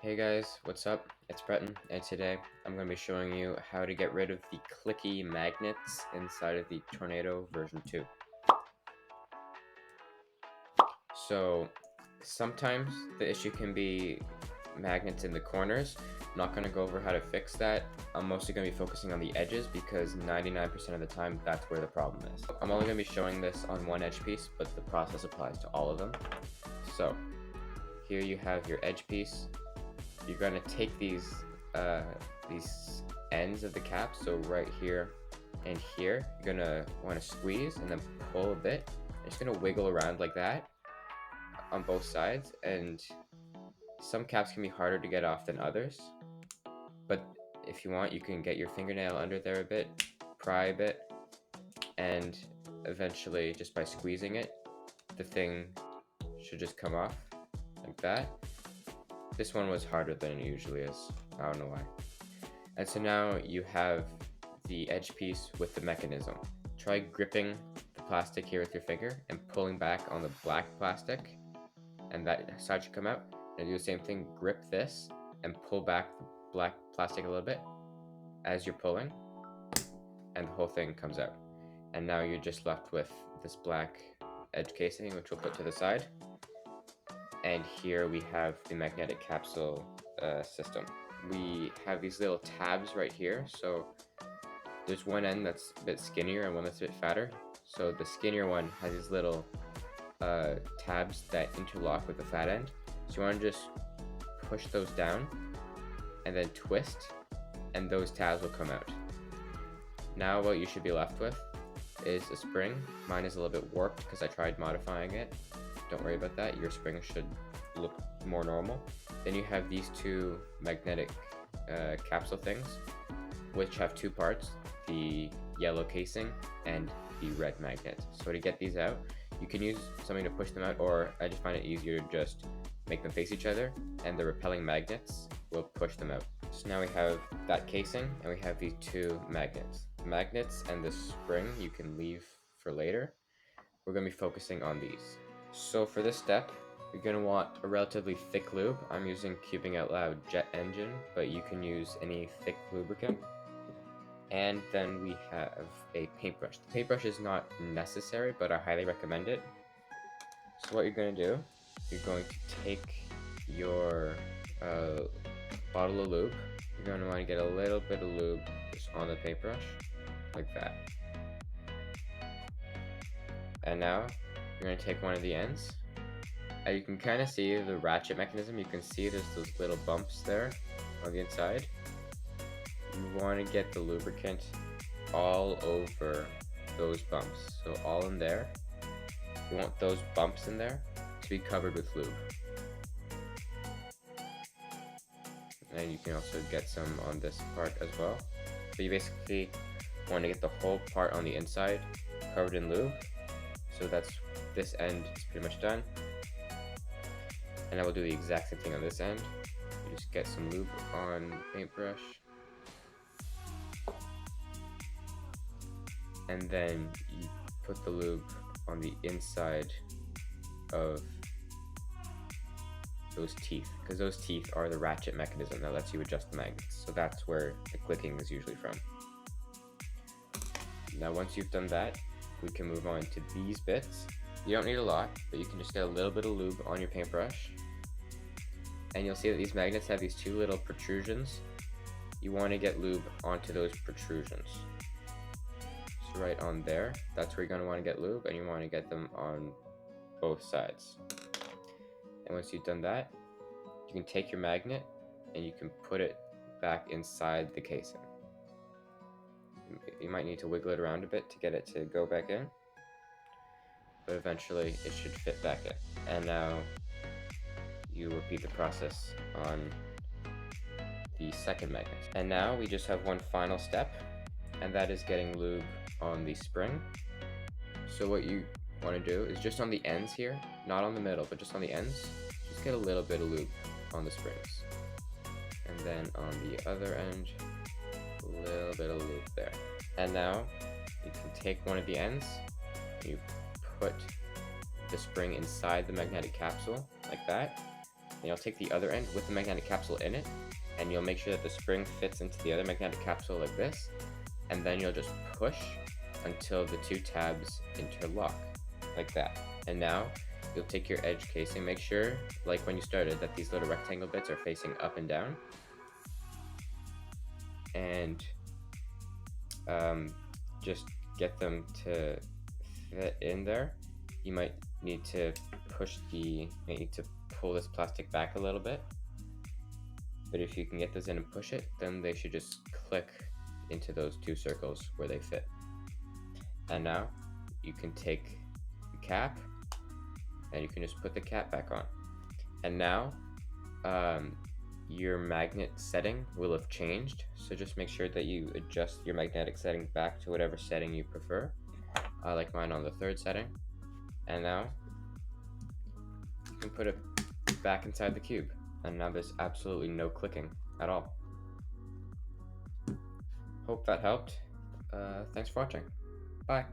Hey guys, what's up? It's Breton, and today I'm going to be showing you how to get rid of the clicky magnets inside of the Tornado version 2. So, sometimes the issue can be magnets in the corners. I'm not going to go over how to fix that. I'm mostly going to be focusing on the edges because 99% of the time that's where the problem is. I'm only going to be showing this on one edge piece, but the process applies to all of them. So, here you have your edge piece. You're going to take these ends of the cap, so right here and here, you're going to want to squeeze and then pull a bit. You're just going to wiggle around like that on both sides, and some caps can be harder to get off than others, but if you want, you can get your fingernail under there a bit, pry a bit, and eventually, just by squeezing it, the thing should just come off like that. This one was harder than it usually is. I don't know why. And so now you have the edge piece with the mechanism. Try gripping the plastic here with your finger and pulling back on the black plastic, and that side should come out. And do the same thing, grip this and pull back the black plastic a little bit as you're pulling, and the whole thing comes out. And now you're just left with this black edge casing, which we'll put to the side. And here we have the magnetic capsule system. We have these little tabs right here. So there's one end that's a bit skinnier and one that's a bit fatter. So the skinnier one has these little tabs that interlock with the fat end. So you want to just push those down and then twist, and those tabs will come out. Now what you should be left with is a spring. Mine is a little bit warped because I tried modifying it. Don't worry about that, your spring should look more normal. Then you have these two magnetic capsule things, which have two parts, the yellow casing and the red magnet. So to get these out, you can use something to push them out, or I just find it easier to just make them face each other, and the repelling magnets will push them out. So now we have that casing, and we have these two magnets. The magnets and the spring you can leave for later. We're going to be focusing on these. So for this step, you're going to want a relatively thick lube. I'm using Cubing Out Loud Jet Engine, but you can use any thick lubricant. And then we have a paintbrush. The paintbrush is not necessary, but I highly recommend it. So what you're going to do, you're going to take your bottle of lube. You're going to want to get a little bit of lube just on the paintbrush, like that. And now, you're going to take one of the ends. You can kind of see the ratchet mechanism. You can see there's those little bumps there on the inside. You want to get the lubricant all over those bumps. So all in there. You want those bumps in there to be covered with lube. And you can also get some on this part as well. So you basically want to get the whole part on the inside covered in lube. So that's this end is pretty much done. And I will do the exact same thing on this end. You just get some lube on the paintbrush. And then you put the lube on the inside of those teeth, because those teeth are the ratchet mechanism that lets you adjust the magnets. So that's where the clicking is usually from. Now once you've done that, we can move on to these bits. You don't need a lot, but you can just get a little bit of lube on your paintbrush. And you'll see that these magnets have these two little protrusions. You want to get lube onto those protrusions. So right on there, that's where you're going to want to get lube, and you want to get them on both sides. And once you've done that, you can take your magnet and you can put it back inside the casing. You might need to wiggle it around a bit to get it to go back in, but eventually it should fit back in. And now you repeat the process on the second magnet. And now we just have one final step, and that is getting lube on the spring. So what you want to do is just on the ends here, not on the middle, but just on the ends, just get a little bit of lube on the springs. And then on the other end, a little bit of lube there. And now you can take one of the ends, you put the spring inside the magnetic capsule like that, Then you'll take the other end with the magnetic capsule in it, and you'll make sure that the spring fits into the other magnetic capsule like this, and then you'll just push until the two tabs interlock, like that. And now, you'll take your edge casing, make sure, like when you started, that these little rectangle bits are facing up and down, and just get them to fit in there. You might need to pull this plastic back a little bit, but if you can get this in and push it, then they should just click into those two circles where they fit. And now you can take the cap and you can just put the cap back on. And now your magnet setting will have changed, so just make sure that you adjust your magnetic setting back to whatever setting you prefer. I like mine on the 3rd setting. And now you can put it back inside the cube, and now there's absolutely no clicking at all. Hope that helped. Thanks for watching. Bye.